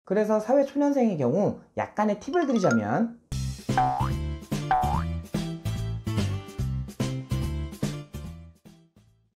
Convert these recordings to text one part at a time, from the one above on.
그래서 사회 초년생의 경우 약간의 팁을 드리자면,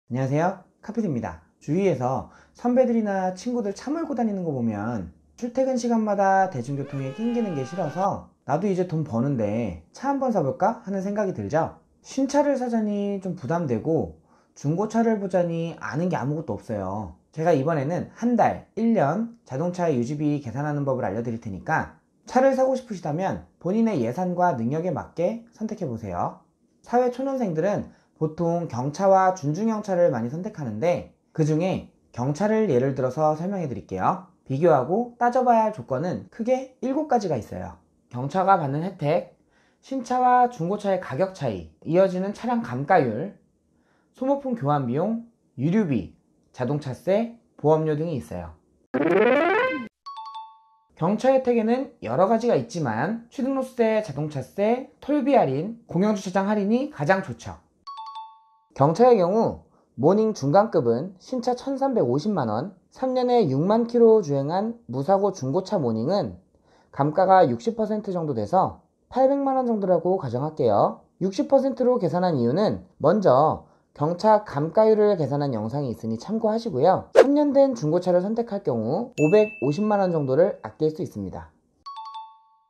안녕하세요, 카피디입니다. 주위에서 선배들이나 친구들 차 몰고 다니는 거 보면 출퇴근 시간마다 대중교통에 낑기는 게 싫어서 나도 이제 돈 버는데 차 한번 사볼까 하는 생각이 들죠. 신차를 사자니 좀 부담되고 중고차를 보자니 아는 게 아무것도 없어요. 제가 이번에는 한 달, 1년 자동차 유지비 계산하는 법을 알려드릴 테니까 차를 사고 싶으시다면 본인의 예산과 능력에 맞게 선택해보세요. 사회 초년생들은 보통 경차와 준중형차를 많이 선택하는데, 그 중에 경차를 예를 들어서 설명해 드릴게요. 비교하고 따져봐야 할 조건은 크게 7가지가 있어요. 경차가 받는 혜택, 신차와 중고차의 가격 차이, 이어지는 차량 감가율, 소모품 교환 비용, 유류비, 자동차세, 보험료 등이 있어요. 경차 혜택에는 여러 가지가 있지만 취등록세, 자동차세, 톨비 할인, 공영주차장 할인이 가장 좋죠. 경차의 경우 모닝 중간급은 신차 1350만원, 3년에 6만 킬로 주행한 무사고 중고차 모닝은 감가가 60% 정도 돼서 800만원 정도라고 가정할게요. 60%로 계산한 이유는 먼저 경차 감가율을 계산한 영상이 있으니 참고하시고요. 3년 된 중고차를 선택할 경우 550만원 정도를 아낄 수 있습니다.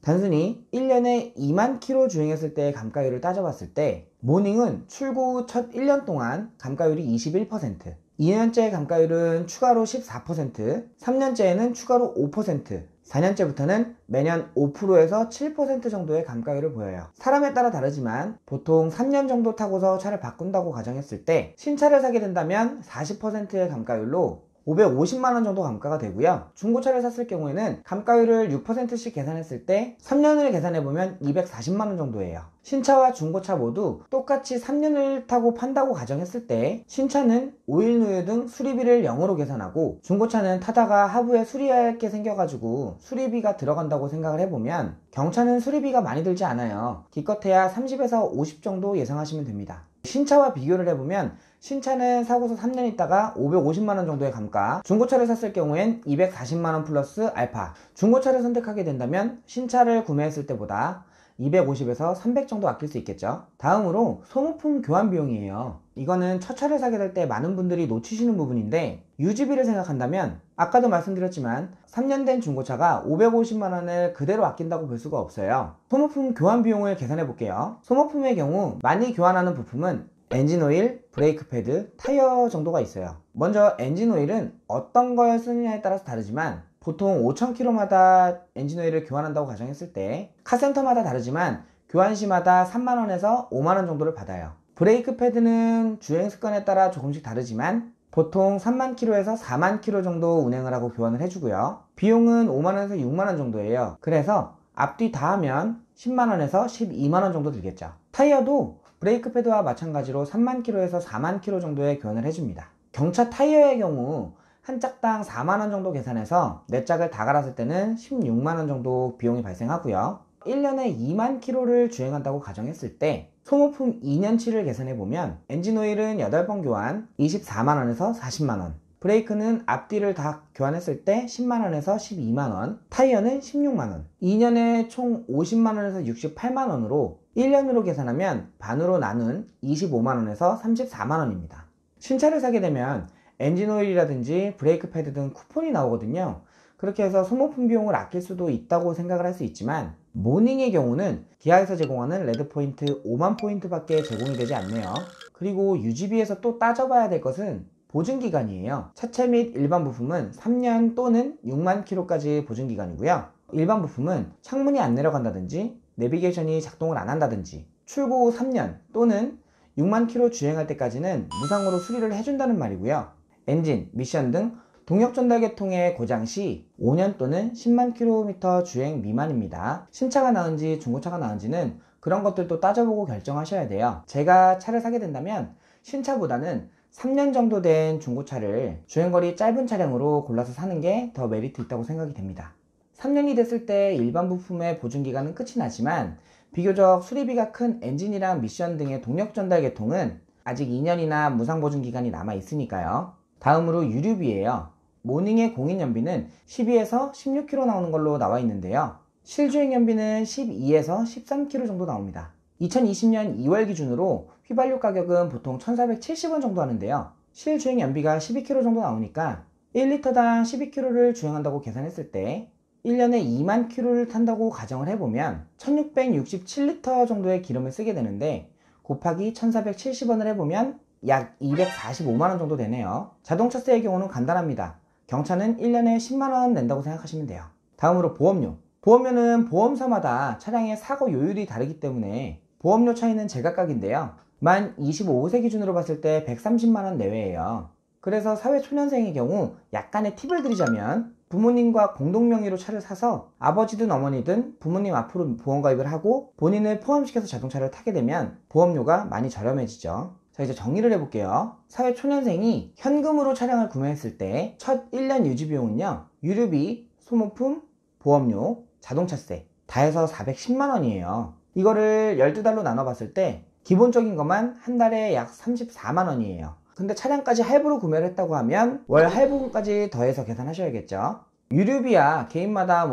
단순히 1년에 2만 킬로 주행했을 때의 감가율을 따져봤을 때 모닝은 출고 후 첫 1년 동안 감가율이 21%, 2년째 감가율은 추가로 14%, 3년째에는 추가로 5%, 4년째부터는 매년 5%에서 7% 정도의 감가율을 보여요. 사람에 따라 다르지만 보통 3년 정도 타고서 차를 바꾼다고 가정했을 때 신차를 사게 된다면 40%의 감가율로 550만원 정도 감가가 되고요. 중고차를 샀을 경우에는 감가율을 6%씩 계산했을 때 3년을 계산해보면 240만원 정도예요. 신차와 중고차 모두 똑같이 3년을 타고 판다고 가정했을 때 신차는 오일누유 등 수리비를 0으로 계산하고, 중고차는 타다가 하부에 수리할 게 생겨가지고 수리비가 들어간다고 생각을 해보면 경차는 수리비가 많이 들지 않아요. 기껏해야 30에서 50 정도 예상하시면 됩니다. 신차와 비교를 해보면 신차는 사고서 3년 있다가 550만원 정도의 감가, 중고차를 샀을 경우엔 240만원 플러스 알파. 중고차를 선택하게 된다면 신차를 구매했을 때보다 250에서 300 정도 아낄 수 있겠죠. 다음으로 소모품 교환 비용이에요. 이거는 첫 차를 사게 될 때 많은 분들이 놓치시는 부분인데, 유지비를 생각한다면 아까도 말씀드렸지만 3년 된 중고차가 550만원을 그대로 아낀다고 볼 수가 없어요. 소모품 교환 비용을 계산해 볼게요. 소모품의 경우 많이 교환하는 부품은 엔진오일, 브레이크 패드, 타이어 정도가 있어요. 먼저 엔진오일은 어떤 걸 쓰느냐에 따라서 다르지만 보통 5000km마다 엔진오일을 교환한다고 가정했을 때 카센터마다 다르지만 교환 시마다 3만원에서 5만원 정도를 받아요. 브레이크 패드는 주행 습관에 따라 조금씩 다르지만 보통 3만 킬로에서 4만 킬로 정도 운행을 하고 교환을 해주고요. 비용은 5만원에서 6만원 정도예요. 그래서 앞뒤 다 하면 10만원에서 12만원 정도 들겠죠. 타이어도 브레이크 패드와 마찬가지로 3만 킬로에서 4만 킬로 정도의 교환을 해줍니다. 경차 타이어의 경우 한 짝당 4만원 정도 계산해서 4짝을 다 갈았을 때는 16만원 정도 비용이 발생하고요. 1년에 2만 킬로를 주행한다고 가정했을 때 소모품 2년치를 계산해보면 엔진오일은 8번 교환 24만원에서 40만원, 브레이크는 앞뒤를 다 교환했을 때 10만원에서 12만원, 타이어는 16만원, 2년에 총 50만원에서 68만원으로 1년으로 계산하면 반으로 나눈 25만원에서 34만원입니다. 신차를 사게 되면 엔진오일이라든지 브레이크 패드 등 쿠폰이 나오거든요. 그렇게 해서 소모품 비용을 아낄 수도 있다고 생각을 할 수 있지만, 모닝의 경우는 기아에서 제공하는 레드포인트 5만 포인트 밖에 제공이 되지 않네요. 그리고 유지비에서 또 따져봐야 될 것은 보증기간이에요. 차체 및 일반 부품은 3년 또는 6만 킬로까지 보증기간이고요. 일반 부품은 창문이 안 내려간다든지 내비게이션이 작동을 안 한다든지 출고 후 3년 또는 6만 킬로 주행할 때까지는 무상으로 수리를 해준다는 말이고요. 엔진, 미션 등 동력 전달 계통의 고장 시 5년 또는 10만 킬로미터 주행 미만입니다. 신차가 나은지 중고차가 나은지는 그런 것들도 따져보고 결정하셔야 돼요. 제가 차를 사게 된다면 신차보다는 3년 정도 된 중고차를 주행거리 짧은 차량으로 골라서 사는 게 더 메리트 있다고 생각이 됩니다. 3년이 됐을 때 일반 부품의 보증기간은 끝이 나지만 비교적 수리비가 큰 엔진이랑 미션 등의 동력 전달 계통은 아직 2년이나 무상 보증기간이 남아 있으니까요. 다음으로 유류비예요. 모닝의 공인연비는 12에서 16km 나오는 걸로 나와 있는데요. 실주행연비는 12에서 13km 정도 나옵니다. 2020년 2월 기준으로 휘발유 가격은 보통 1,470원 정도 하는데요. 실주행연비가 12km 정도 나오니까 1리터당 12km를 주행한다고 계산했을 때 1년에 2만 km를 탄다고 가정을 해보면 1667리터 정도의 기름을 쓰게 되는데 곱하기 1470원을 해보면 약 245만원 정도 되네요. 자동차세의 경우는 간단합니다. 경차는 1년에 10만원 낸다고 생각하시면 돼요. 다음으로 보험료. 보험료는 보험사마다 차량의 사고 요율이 다르기 때문에 보험료 차이는 제각각인데요. 만 25세 기준으로 봤을 때 130만원 내외예요. 그래서 사회초년생의 경우 약간의 팁을 드리자면 부모님과 공동명의로 차를 사서 아버지든 어머니든 부모님 앞으로 보험가입을 하고 본인을 포함시켜서 자동차를 타게 되면 보험료가 많이 저렴해지죠. 자, 이제 정리를 해볼게요. 사회초년생이 현금으로 차량을 구매했을 때 첫 1년 유지비용은요, 유류비, 소모품, 보험료, 자동차세 다 해서 410만원이에요. 이거를 12달로 나눠봤을 때 기본적인 것만 한 달에 약 34만원이에요. 근데 차량까지 할부로 구매를 했다고 하면 월 할부금까지 더해서 계산하셔야겠죠. 유류비야 개인마다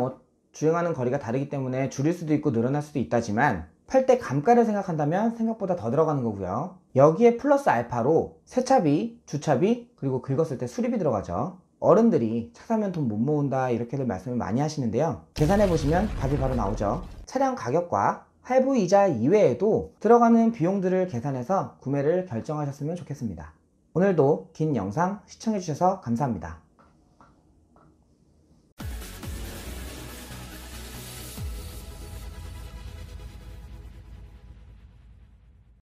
주행하는 거리가 다르기 때문에 줄일 수도 있고 늘어날 수도 있다지만 팔 때 감가를 생각한다면 생각보다 더 들어가는 거고요. 여기에 플러스 알파로 세차비, 주차비, 그리고 긁었을 때 수리비 들어가죠. 어른들이 차 사면 돈 못 모은다 이렇게들 말씀을 많이 하시는데요. 계산해보시면 답이 바로 나오죠. 차량 가격과 할부 이자 이외에도 들어가는 비용들을 계산해서 구매를 결정하셨으면 좋겠습니다. 오늘도 긴 영상 시청해주셔서 감사합니다.